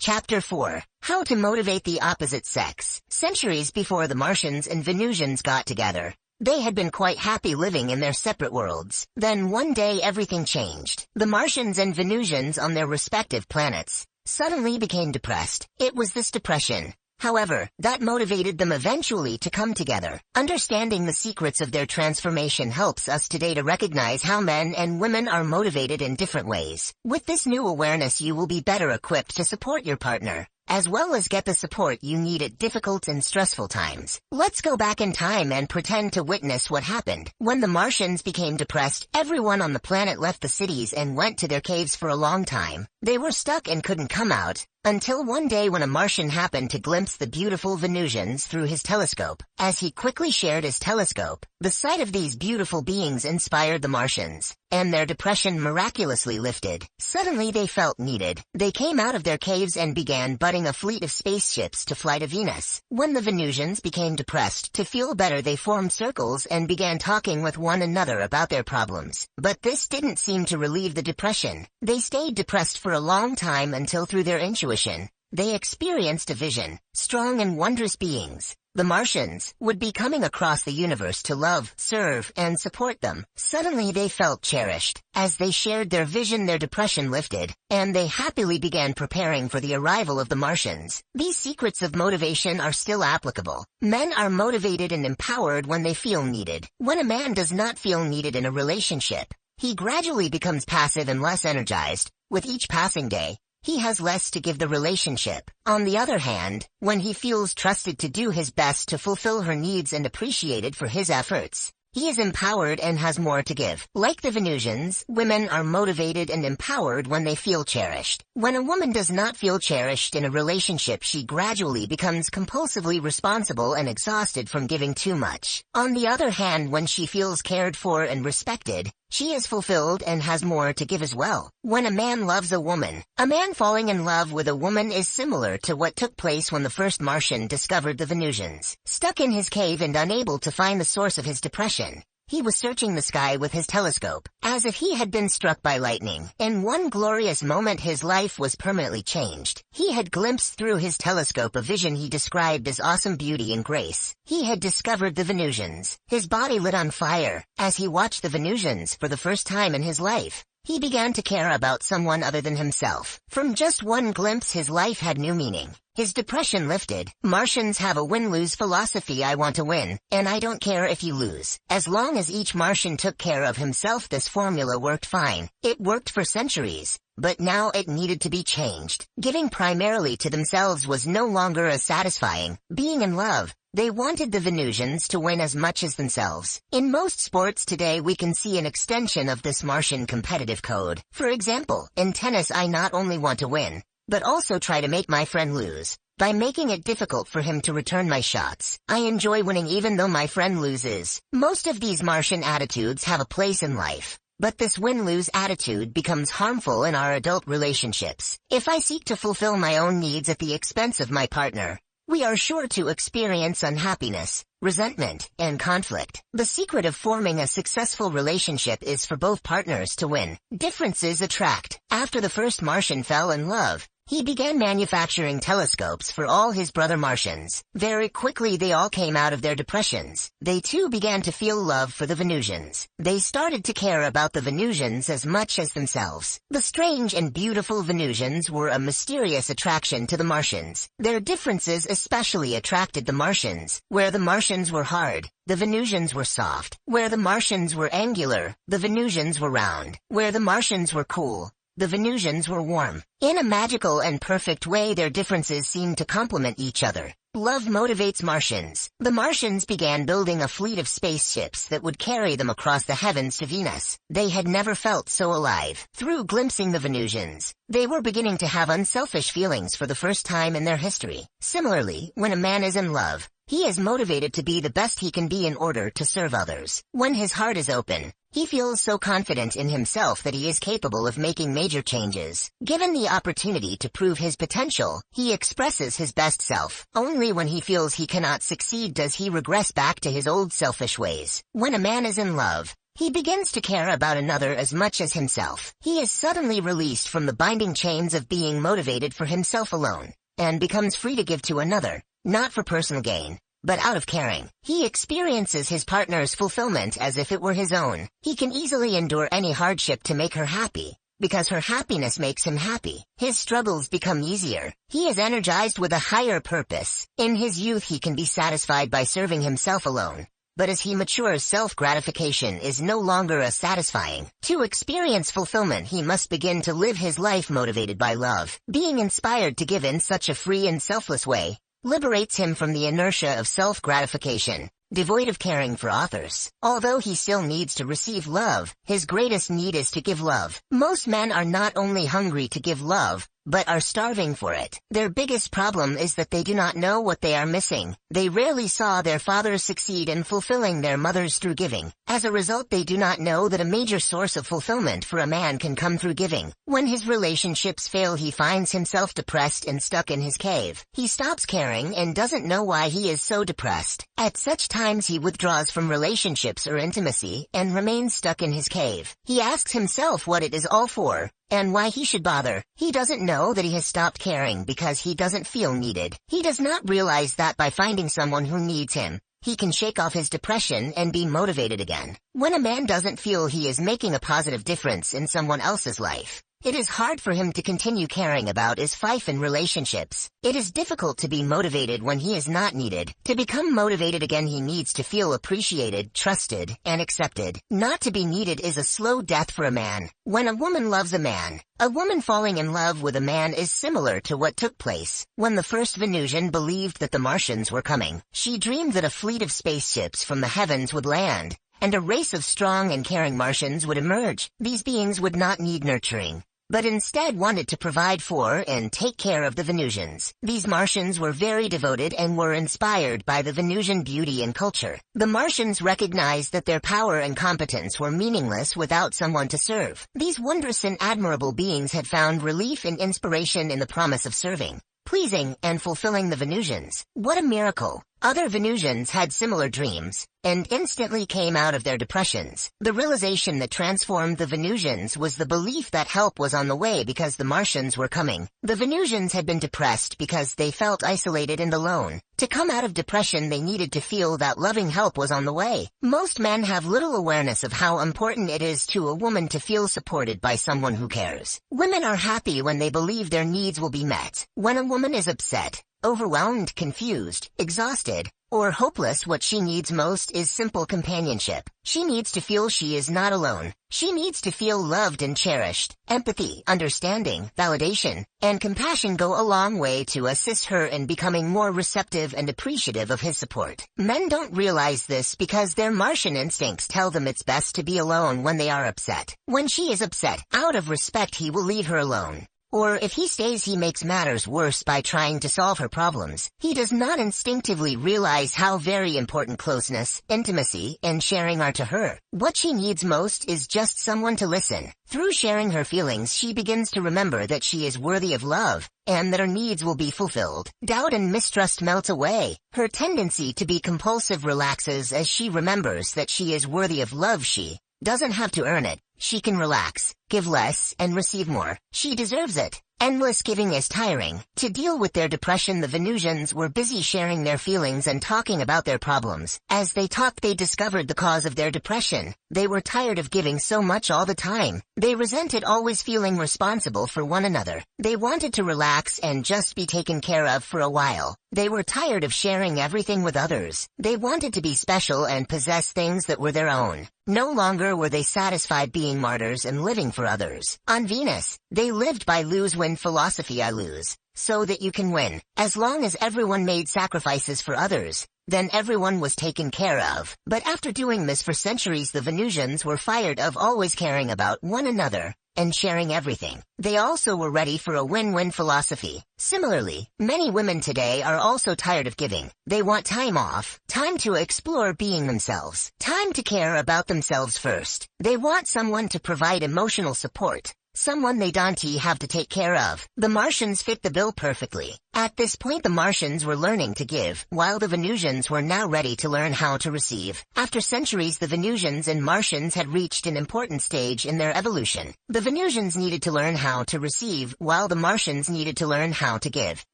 Chapter 4. How to Motivate the Opposite Sex. Centuries before the Martians and Venusians got together, they had been quite happy living in their separate worlds. Then one day everything changed. The Martians and Venusians on their respective planets suddenly became depressed. It was this depression, however, that motivated them eventually to come together. Understanding the secrets of their transformation helps us today to recognize how men and women are motivated in different ways. With this new awareness, you will be better equipped to support your partner, as well as get the support you need at difficult and stressful times. Let's go back in time and pretend to witness what happened. When the Martians became depressed, everyone on the planet left the cities and went to their caves for a long time. They were stuck and couldn't come out, until one day when a Martian happened to glimpse the beautiful Venusians through his telescope. As he quickly shared his telescope, the sight of these beautiful beings inspired the Martians, and their depression miraculously lifted. Suddenly they felt needed. They came out of their caves and began budding a fleet of spaceships to fly to Venus. When the Venusians became depressed, to feel better they formed circles and began talking with one another about their problems. But this didn't seem to relieve the depression. They stayed depressed for a long time until through their intuition, they experienced a vision. Strong and wondrous beings, the Martians, would be coming across the universe to love, serve, and support them. Suddenly they felt cherished. As they shared their vision, their depression lifted, and they happily began preparing for the arrival of the Martians. These secrets of motivation are still applicable. Men are motivated and empowered when they feel needed. When a man does not feel needed in a relationship, he gradually becomes passive and less energized. With each passing day, he has less to give the relationship. On the other hand, when he feels trusted to do his best to fulfill her needs and appreciated for his efforts, he is empowered and has more to give. Like the Venusians, women are motivated and empowered when they feel cherished. When a woman does not feel cherished in a relationship, she gradually becomes compulsively responsible and exhausted from giving too much. On the other hand, when she feels cared for and respected, she is fulfilled and has more to give as well. When a man loves a woman, a man falling in love with a woman is similar to what took place when the first Martian discovered the Venusians. Stuck in his cave and unable to find the source of his depression, he was searching the sky with his telescope, as if he had been struck by lightning. In one glorious moment his life was permanently changed. He had glimpsed through his telescope a vision he described as awesome beauty and grace. He had discovered the Venusians. His body lit on fire. As he watched the Venusians for the first time in his life, he began to care about someone other than himself. From just one glimpse his life had new meaning. His depression lifted. Martians have a win-lose philosophy. I want to win, and I don't care if you lose. As long as each Martian took care of himself, this formula worked fine. It worked for centuries, but now it needed to be changed. Giving primarily to themselves was no longer as satisfying. Being in love, they wanted the Venusians to win as much as themselves. In most sports today we can see an extension of this Martian competitive code. For example, in tennis I not only want to win, but also try to make my friend lose, by making it difficult for him to return my shots. I enjoy winning even though my friend loses. Most of these Martian attitudes have a place in life, but this win-lose attitude becomes harmful in our adult relationships. If I seek to fulfill my own needs at the expense of my partner, we are sure to experience unhappiness, resentment, and conflict. The secret of forming a successful relationship is for both partners to win. Differences attract. After the first Martian fell in love, he began manufacturing telescopes for all his brother Martians. Very quickly they all came out of their depressions. They too began to feel love for the Venusians. They started to care about the Venusians as much as themselves. The strange and beautiful Venusians were a mysterious attraction to the Martians. Their differences especially attracted the Martians. Where the Martians were hard, the Venusians were soft. Where the Martians were angular, the Venusians were round. Where the Martians were cool, the Venusians were warm. In a magical and perfect way their differences seemed to complement each other. Love motivates Martians. The Martians began building a fleet of spaceships that would carry them across the heavens to Venus. They had never felt so alive. Through glimpsing the Venusians, they were beginning to have unselfish feelings for the first time in their history. Similarly, when a man is in love, he is motivated to be the best he can be in order to serve others. When his heart is open, he feels so confident in himself that he is capable of making major changes. Given the opportunity to prove his potential, he expresses his best self. Only when he feels he cannot succeed does he regress back to his old selfish ways. When a man is in love, He begins to care about another as much as himself. He is suddenly released from the binding chains of being motivated for himself alone, and becomes free to give to another, not for personal gain, but out of caring. He experiences his partner's fulfillment as if it were his own. He can easily endure any hardship to make her happy, because her happiness makes him happy. His struggles become easier. He is energized with a higher purpose. In his youth he can be satisfied by serving himself alone. But as he matures, self-gratification is no longer as satisfying. To experience fulfillment he must begin to live his life motivated by love. Being inspired to give in such a free and selfless way liberates him from the inertia of self-gratification, devoid of caring for others. Although he still needs to receive love, his greatest need is to give love. Most men are not only hungry to give love, but are starving for it. Their biggest problem is that they do not know what they are missing. They rarely saw their fathers succeed in fulfilling their mothers through giving. As a result, they do not know that a major source of fulfillment for a man can come through giving. When his relationships fail, he finds himself depressed and stuck in his cave. He stops caring and doesn't know why he is so depressed. At such times he withdraws from relationships or intimacy and remains stuck in his cave. He asks himself what it is all for, and why he should bother. He doesn't know that he has stopped caring because he doesn't feel needed. He does not realize that by finding someone who needs him, he can shake off his depression and be motivated again. When a man doesn't feel he is making a positive difference in someone else's life, it is hard for him to continue caring about his wife and relationships. It is difficult to be motivated when he is not needed. To become motivated again, he needs to feel appreciated, trusted, and accepted. Not to be needed is a slow death for a man. When a woman loves a man, a woman falling in love with a man is similar to what took place when the first Venusian believed that the Martians were coming. She dreamed that a fleet of spaceships from the heavens would land, and a race of strong and caring Martians would emerge. These beings would not need nurturing, but instead wanted to provide for and take care of the Venusians. These Martians were very devoted and were inspired by the Venusian beauty and culture. The Martians recognized that their power and competence were meaningless without someone to serve. These wondrous and admirable beings had found relief and inspiration in the promise of serving, pleasing, and fulfilling the Venusians. What a miracle! Other Venusians had similar dreams, and instantly came out of their depressions. The realization that transformed the Venusians was the belief that help was on the way because the Martians were coming. The Venusians had been depressed because they felt isolated and alone. To come out of depression, they needed to feel that loving help was on the way. Most men have little awareness of how important it is to a woman to feel supported by someone who cares. Women are happy when they believe their needs will be met. When a woman is upset, overwhelmed, confused, exhausted, or hopeless, what she needs most is simple companionship. She needs to feel she is not alone. She needs to feel loved and cherished. Empathy, understanding, validation, and compassion go a long way to assist her in becoming more receptive and appreciative of his support. Men don't realize this because their Martian instincts tell them it's best to be alone when they are upset. When she is upset, out of respect, he will leave her alone. Or if he stays, he makes matters worse by trying to solve her problems. He does not instinctively realize how very important closeness, intimacy, and sharing are to her. What she needs most is just someone to listen. Through sharing her feelings, she begins to remember that she is worthy of love, and that her needs will be fulfilled. Doubt and mistrust melt away. Her tendency to be compulsive relaxes as she remembers that she is worthy of love. She doesn't have to earn it. She can relax, give less, and receive more. She deserves it. Endless giving is tiring. To deal with their depression, the Venusians were busy sharing their feelings and talking about their problems. As they talked, they discovered the cause of their depression. They were tired of giving so much all the time. They resented always feeling responsible for one another. They wanted to relax and just be taken care of for a while. They were tired of sharing everything with others. They wanted to be special and possess things that were their own. No longer were they satisfied being martyrs and living for others. On Venus, they lived by lose-win philosophy. I lose, so that you can win. As long as everyone made sacrifices for others, then everyone was taken care of. But after doing this for centuries, the Venusians were tired of always caring about one another and sharing everything. They also were ready for a win-win philosophy. Similarly, many women today are also tired of giving. They want time off, time to explore being themselves, time to care about themselves first. They want someone to provide emotional support, someone they don't have to take care of. The Martians fit the bill perfectly. At this point the Martians were learning to give, while the Venusians were now ready to learn how to receive. After centuries the Venusians and Martians had reached an important stage in their evolution. The Venusians needed to learn how to receive, while the Martians needed to learn how to give.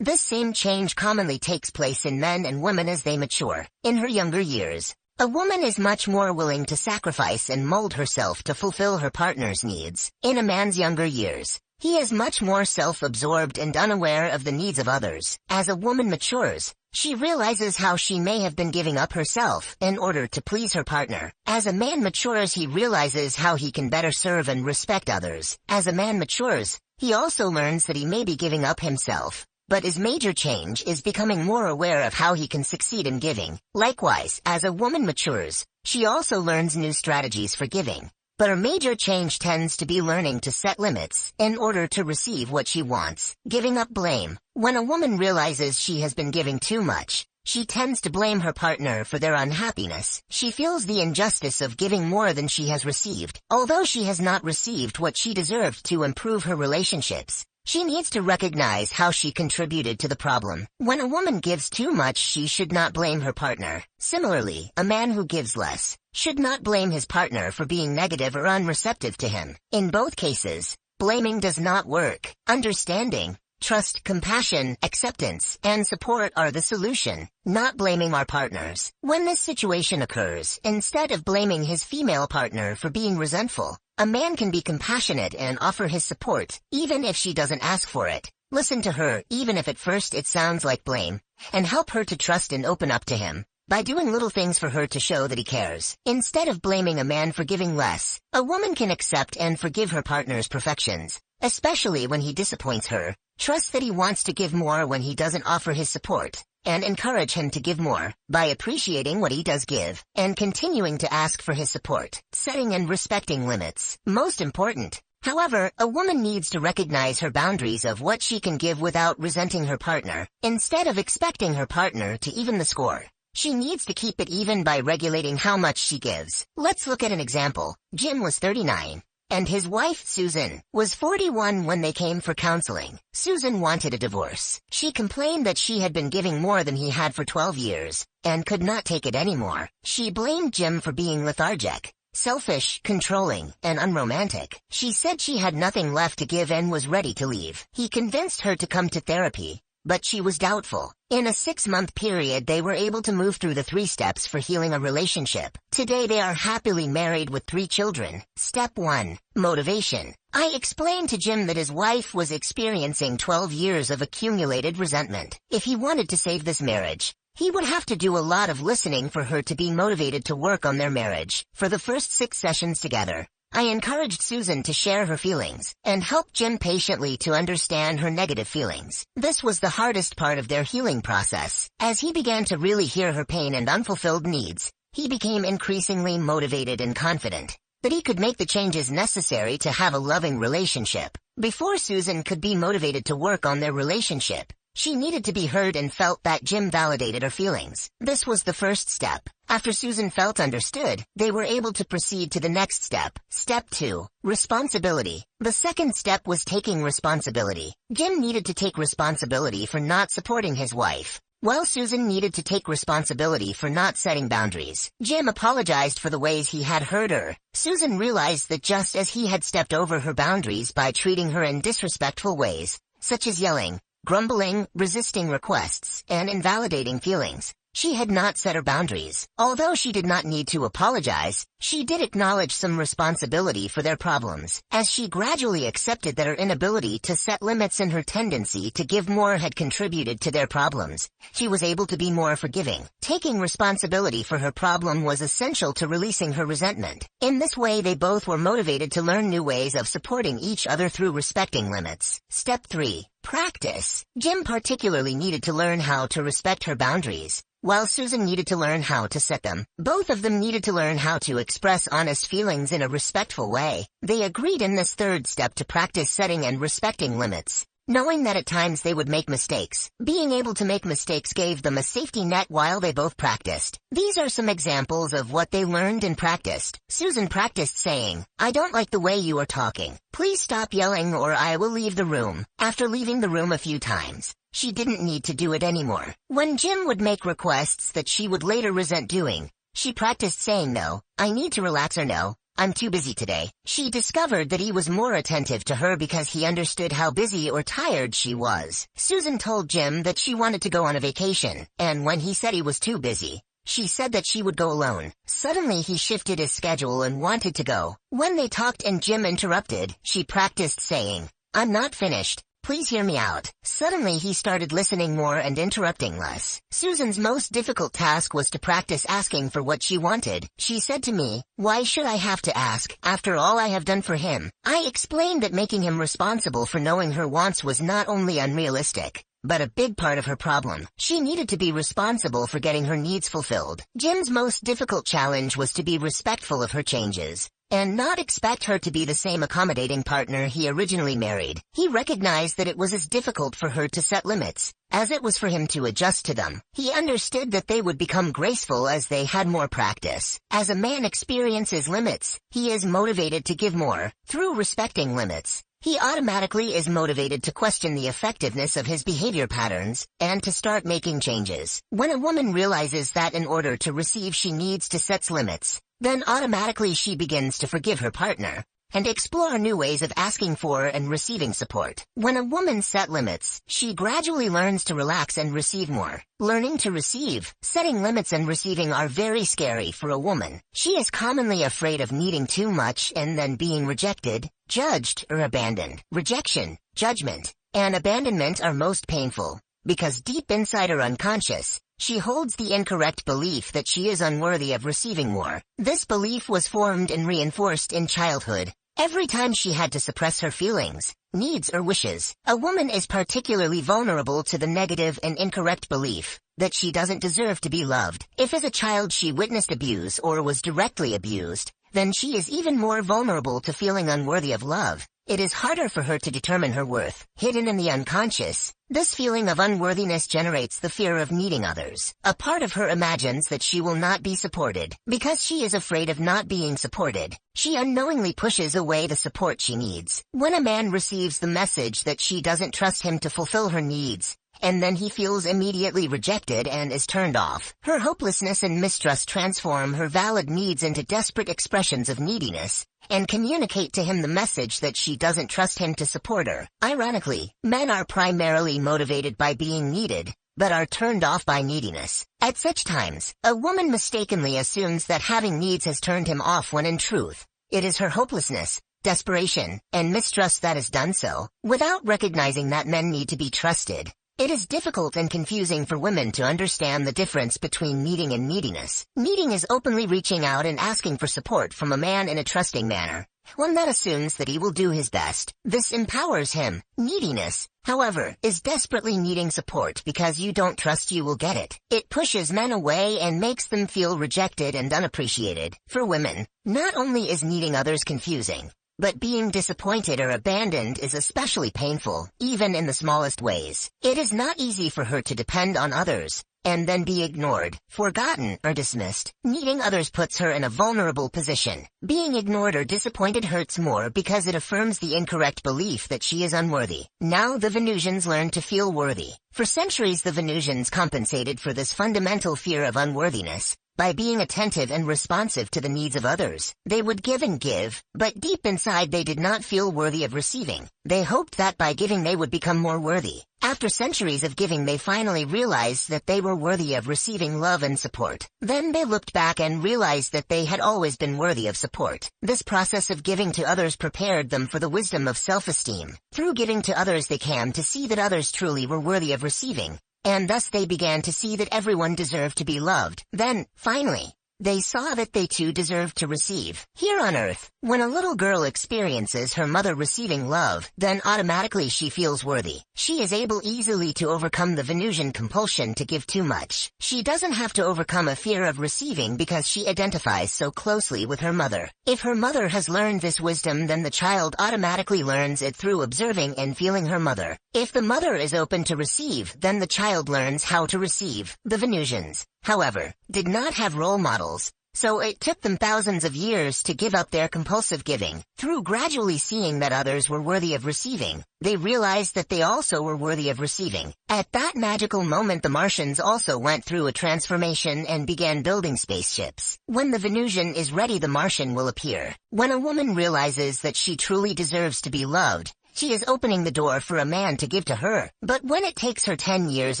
This same change commonly takes place in men and women as they mature. In her younger years, a woman is much more willing to sacrifice and mold herself to fulfill her partner's needs. In a man's younger years, he is much more self-absorbed and unaware of the needs of others. As a woman matures, she realizes how she may have been giving up herself in order to please her partner. As a man matures, he realizes how he can better serve and respect others. As a man matures, he also learns that he may be giving up himself, but his major change is becoming more aware of how he can succeed in giving. Likewise, as a woman matures, she also learns new strategies for giving. But her major change tends to be learning to set limits in order to receive what she wants. Giving up blame. When a woman realizes she has been giving too much, she tends to blame her partner for their unhappiness. She feels the injustice of giving more than she has received. Although she has not received what she deserved to improve her relationships, she needs to recognize how she contributed to the problem. When a woman gives too much, she should not blame her partner. Similarly, a man who gives less should not blame his partner for being negative or unreceptive to him. In both cases, blaming does not work. Understanding, trust, compassion, acceptance, and support are the solution, not blaming our partners. When this situation occurs, instead of blaming his female partner for being resentful, a man can be compassionate and offer his support, even if she doesn't ask for it. Listen to her, even if at first it sounds like blame, and help her to trust and open up to him by doing little things for her to show that he cares. Instead of blaming a man for giving less, a woman can accept and forgive her partner's perfections, especially when he disappoints her. Trust that he wants to give more when he doesn't offer his support, and encourage him to give more by appreciating what he does give and continuing to ask for his support. Setting and respecting limits. Most important, however, a woman needs to recognize her boundaries of what she can give without resenting her partner. Instead of expecting her partner to even the score, she needs to keep it even by regulating how much she gives. Let's look at an example. Jim was 39. And his wife, Susan, was 41 when they came for counseling. Susan wanted a divorce. She complained that she had been giving more than he had for 12 years, and could not take it anymore. She blamed Jim for being lethargic, selfish, controlling, and unromantic. She said she had nothing left to give and was ready to leave. He convinced her to come to therapy, but she was doubtful. In a 6-month period, they were able to move through the 3 steps for healing a relationship. Today they are happily married with 3 children. Step 1. Motivation. I explained to Jim that his wife was experiencing 12 years of accumulated resentment. If he wanted to save this marriage, he would have to do a lot of listening for her to be motivated to work on their marriage. For the first 6 sessions together, I encouraged Susan to share her feelings and helped Jim patiently to understand her negative feelings. This was the hardest part of their healing process. As he began to really hear her pain and unfulfilled needs, he became increasingly motivated and confident that he could make the changes necessary to have a loving relationship. Before Susan could be motivated to work on their relationship, she needed to be heard and felt that Jim validated her feelings. This was the first step. After Susan felt understood, they were able to proceed to the next step. Step 2. Responsibility. The second step was taking responsibility. Jim needed to take responsibility for not supporting his wife, while Susan needed to take responsibility for not setting boundaries. Jim apologized for the ways he had hurt her. Susan realized that just as he had stepped over her boundaries by treating her in disrespectful ways, such as yelling, grumbling, resisting requests, and invalidating feelings, she had not set her boundaries. Although she did not need to apologize, she did acknowledge some responsibility for their problems. As she gradually accepted that her inability to set limits and her tendency to give more had contributed to their problems, she was able to be more forgiving. Taking responsibility for her problem was essential to releasing her resentment. In this way, they both were motivated to learn new ways of supporting each other through respecting limits. Step 3. Practice. Jim particularly needed to learn how to respect her boundaries, while Susan needed to learn how to set them. Both of them needed to learn how to express honest feelings in a respectful way. They agreed in this third step to practice setting and respecting limits. knowing that at times they would make mistakes. Being able to make mistakes gave them a safety net while they both practiced. These are some examples of what they learned and practiced. Susan practiced saying, "I don't like the way you are talking. Please stop yelling or I will leave the room." After leaving the room a few times, she didn't need to do it anymore. When Jim would make requests that she would later resent doing, she practiced saying no, "I need to relax," or "No, I'm too busy today." She discovered that he was more attentive to her because he understood how busy or tired she was. Susan told Jim that she wanted to go on a vacation, and when he said he was too busy, she said that she would go alone. Suddenly he shifted his schedule and wanted to go. When they talked and Jim interrupted, she practiced saying, "I'm not finished. Please hear me out." Suddenly he started listening more and interrupting less. Susan's most difficult task was to practice asking for what she wanted. She said to me, "Why should I have to ask, after all I have done for him?" I explained that making him responsible for knowing her wants was not only unrealistic, but a big part of her problem. She needed to be responsible for getting her needs fulfilled. Jim's most difficult challenge was to be respectful of her changes and not expect her to be the same accommodating partner he originally married. He recognized that it was as difficult for her to set limits as it was for him to adjust to them. He understood that they would become graceful as they had more practice. As a man experiences limits, he is motivated to give more. Through respecting limits, he automatically is motivated to question the effectiveness of his behavior patterns and to start making changes. When a woman realizes that in order to receive she needs to set limits, then automatically she begins to forgive her partner and explore new ways of asking for and receiving support. When a woman set limits, she gradually learns to relax and receive more. Learning to receive, setting limits and receiving are very scary for a woman. She is commonly afraid of needing too much and then being rejected, judged, or abandoned. Rejection, judgment, and abandonment are most painful because deep inside her unconscious, she holds the incorrect belief that she is unworthy of receiving more. This belief was formed and reinforced in childhood. Every time she had to suppress her feelings, needs, or wishes, a woman is particularly vulnerable to the negative and incorrect belief that she doesn't deserve to be loved. If as a child she witnessed abuse or was directly abused, then she is even more vulnerable to feeling unworthy of love. It is harder for her to determine her worth. Hidden in the unconscious, this feeling of unworthiness generates the fear of needing others. A part of her imagines that she will not be supported. Because she is afraid of not being supported, she unknowingly pushes away the support she needs. When a man receives the message that she doesn't trust him to fulfill her needs, and then he feels immediately rejected and is turned off, her hopelessness and mistrust transform her valid needs into desperate expressions of neediness and communicate to him the message that she doesn't trust him to support her. Ironically, men are primarily motivated by being needed, but are turned off by neediness. At such times, a woman mistakenly assumes that having needs has turned him off when in truth, it is her hopelessness, desperation, and mistrust that has done so. Without recognizing that men need to be trusted, it is difficult and confusing for women to understand the difference between needing and neediness. Needing is openly reaching out and asking for support from a man in a trusting manner, one that assumes that he will do his best. This empowers him. Neediness, however, is desperately needing support because you don't trust you will get it. It pushes men away and makes them feel rejected and unappreciated. For women, not only is needing others confusing, but being disappointed or abandoned is especially painful, even in the smallest ways. It is not easy for her to depend on others and then be ignored, forgotten, or dismissed. Needing others puts her in a vulnerable position. Being ignored or disappointed hurts more because it affirms the incorrect belief that she is unworthy. Now the Venusians learned to feel worthy. For centuries the Venusians compensated for this fundamental fear of unworthiness by being attentive and responsive to the needs of others. They would give and give, but deep inside they did not feel worthy of receiving. They hoped that by giving they would become more worthy. After centuries of giving they finally realized that they were worthy of receiving love and support. Then they looked back and realized that they had always been worthy of support. This process of giving to others prepared them for the wisdom of self-esteem. Through giving to others they came to see that others truly were worthy of receiving, and thus they began to see that everyone deserved to be loved. Then, finally, They saw that they too deserved to receive. Here on Earth, when a little girl experiences her mother receiving love, then automatically she feels worthy. She is able easily to overcome the Venusian compulsion to give too much. She doesn't have to overcome a fear of receiving because she identifies so closely with her mother. If her mother has learned this wisdom, then the child automatically learns it through observing and feeling her mother. If the mother is open to receive, then the child learns how to receive. The Venusians, however, did not have role models, so it took them thousands of years to give up their compulsive giving. Through gradually seeing that others were worthy of receiving, they realized that they also were worthy of receiving. At that magical moment, the Martians also went through a transformation and began building spaceships. When the Venusian is ready, the Martian will appear. When a woman realizes that she truly deserves to be loved, she is opening the door for a man to give to her. But when it takes her 10 years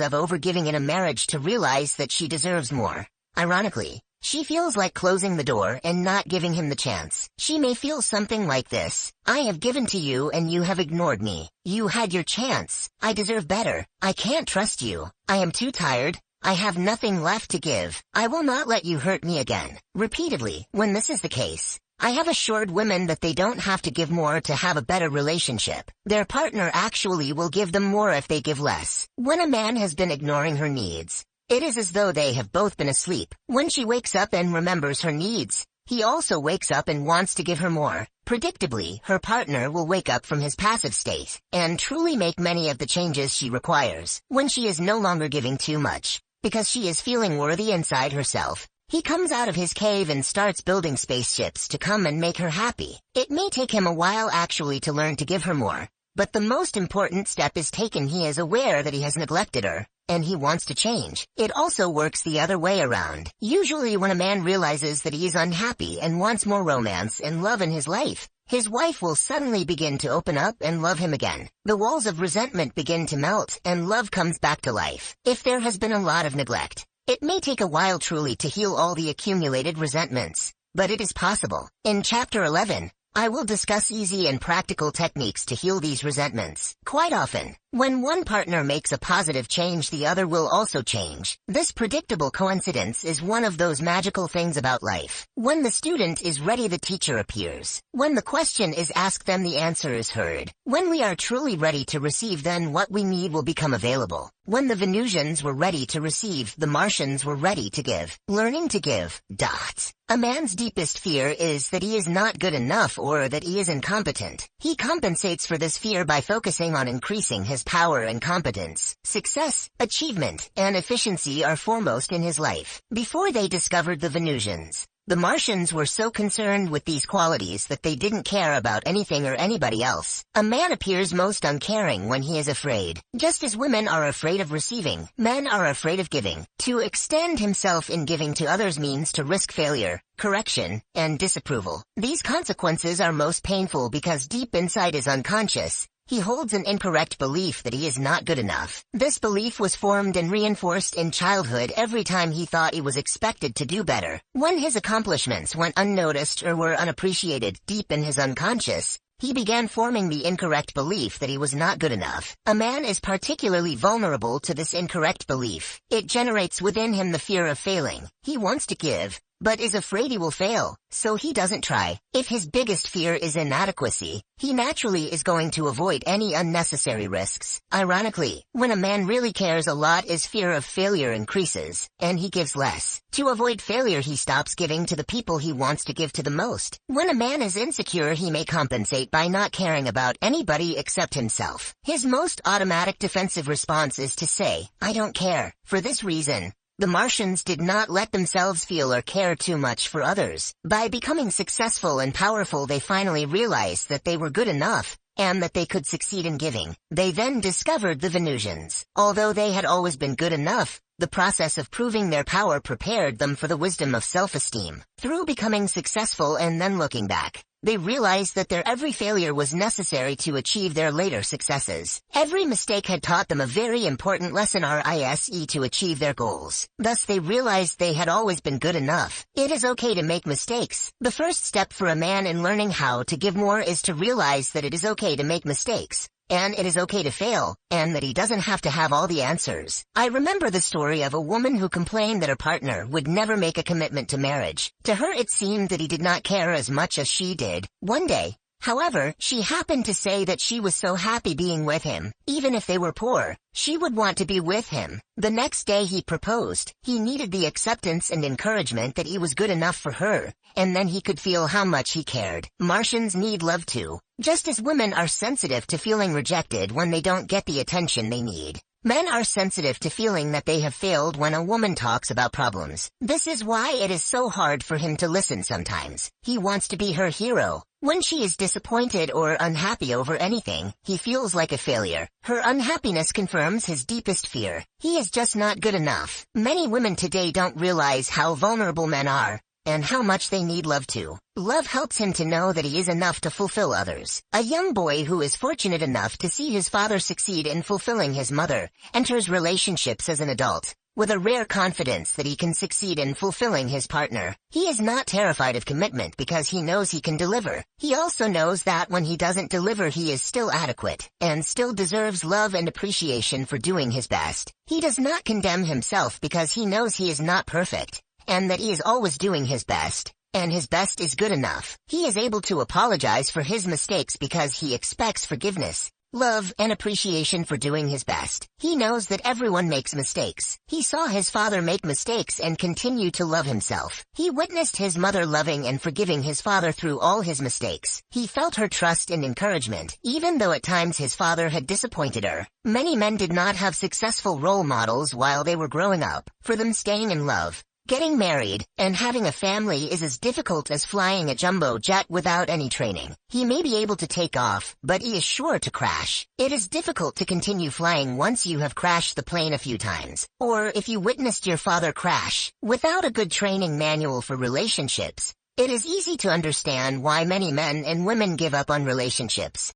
of overgiving in a marriage to realize that she deserves more, ironically, she feels like closing the door and not giving him the chance. She may feel something like this: I have given to you and you have ignored me. You had your chance. I deserve better. I can't trust you. I am too tired. I have nothing left to give. I will not let you hurt me again. Repeatedly, when this is the case, I have assured women that they don't have to give more to have a better relationship. Their partner actually will give them more if they give less. When a man has been ignoring her needs, it is as though they have both been asleep. When she wakes up and remembers her needs, he also wakes up and wants to give her more. Predictably, her partner will wake up from his passive state and truly make many of the changes she requires. When she is no longer giving too much, because she is feeling worthy inside herself, he comes out of his cave and starts building spaceships to come and make her happy. It may take him a while actually to learn to give her more, but the most important step is taken. He is aware that he has neglected her, and he wants to change. It also works the other way around. Usually when a man realizes that he is unhappy and wants more romance and love in his life, his wife will suddenly begin to open up and love him again. The walls of resentment begin to melt and love comes back to life. If there has been a lot of neglect, it may take a while truly to heal all the accumulated resentments, but it is possible. In Chapter 11, I will discuss easy and practical techniques to heal these resentments. Quite often, when one partner makes a positive change, the other will also change. This predictable coincidence is one of those magical things about life. When the student is ready, the teacher appears. When the question is asked, then the answer is heard. When we are truly ready to receive, then what we need will become available. When the Venusians were ready to receive, the Martians were ready to give. Learning to give. A man's deepest fear is that he is not good enough or that he is incompetent. He compensates for this fear by focusing on increasing his power and competence. Success, achievement, and efficiency are foremost in his life. Before they discovered the Venusians, the Martians were so concerned with these qualities that they didn't care about anything or anybody else. A man appears most uncaring when he is afraid. Just as women are afraid of receiving, men are afraid of giving. To extend himself in giving to others means to risk failure, correction, and disapproval. These consequences are most painful because deep inside his unconscious, he holds an incorrect belief that he is not good enough. This belief was formed and reinforced in childhood every time he thought he was expected to do better. When his accomplishments went unnoticed or were unappreciated deep in his unconscious, he began forming the incorrect belief that he was not good enough. A man is particularly vulnerable to this incorrect belief. It generates within him the fear of failing. He wants to give, but is afraid he will fail, so he doesn't try. If his biggest fear is inadequacy, he naturally is going to avoid any unnecessary risks. Ironically, when a man really cares a lot, his fear of failure increases, and he gives less. To avoid failure, he stops giving to the people he wants to give to the most. When a man is insecure, he may compensate by not caring about anybody except himself. His most automatic defensive response is to say, "I don't care." For this reason, the Martians did not let themselves feel or care too much for others. By becoming successful and powerful, they finally realized that they were good enough, and that they could succeed in giving. They then discovered the Venusians. Although they had always been good enough, the process of proving their power prepared them for the wisdom of self-esteem. Through becoming successful and then looking back, they realized that their every failure was necessary to achieve their later successes. Every mistake had taught them a very important lesson to achieve their goals. Thus they realized they had always been good enough. It is okay to make mistakes. The first step for a man in learning how to give more is to realize that it is okay to make mistakes. and it is okay to fail, and that he doesn't have to have all the answers. I remember the story of a woman who complained that her partner would never make a commitment to marriage. To her it seemed that he did not care as much as she did. One day, however, she happened to say that she was so happy being with him. Even if they were poor, she would want to be with him. The next day he proposed. He needed the acceptance and encouragement that he was good enough for her, and then he could feel how much he cared. Martians need love too, just as women are sensitive to feeling rejected when they don't get the attention they need. Men are sensitive to feeling that they have failed when a woman talks about problems. This is why it is so hard for him to listen sometimes. He wants to be her hero. When she is disappointed or unhappy over anything, he feels like a failure. Her unhappiness confirms his deepest fear. He is just not good enough. Many women today don't realize how vulnerable men are, and how much they need love too. Love helps him to know that he is enough to fulfill others. A young boy who is fortunate enough to see his father succeed in fulfilling his mother enters relationships as an adult with a rare confidence that he can succeed in fulfilling his partner. He is not terrified of commitment because he knows he can deliver. He also knows that when he doesn't deliver he is still adequate, and still deserves love and appreciation for doing his best. He does not condemn himself because he knows he is not perfect, and that he is always doing his best, and his best is good enough. He is able to apologize for his mistakes because he expects forgiveness, love, and appreciation for doing his best. He knows that everyone makes mistakes. He saw his father make mistakes and continue to love himself. He witnessed his mother loving and forgiving his father through all his mistakes. He felt her trust and encouragement, even though at times his father had disappointed her. Many men did not have successful role models while they were growing up. For them, staying in love, getting married, and having a family is as difficult as flying a jumbo jet without any training. He may be able to take off, but he is sure to crash. It is difficult to continue flying once you have crashed the plane a few times, or if you witnessed your father crash. Without a good training manual for relationships, it is easy to understand why many men and women give up on relationships.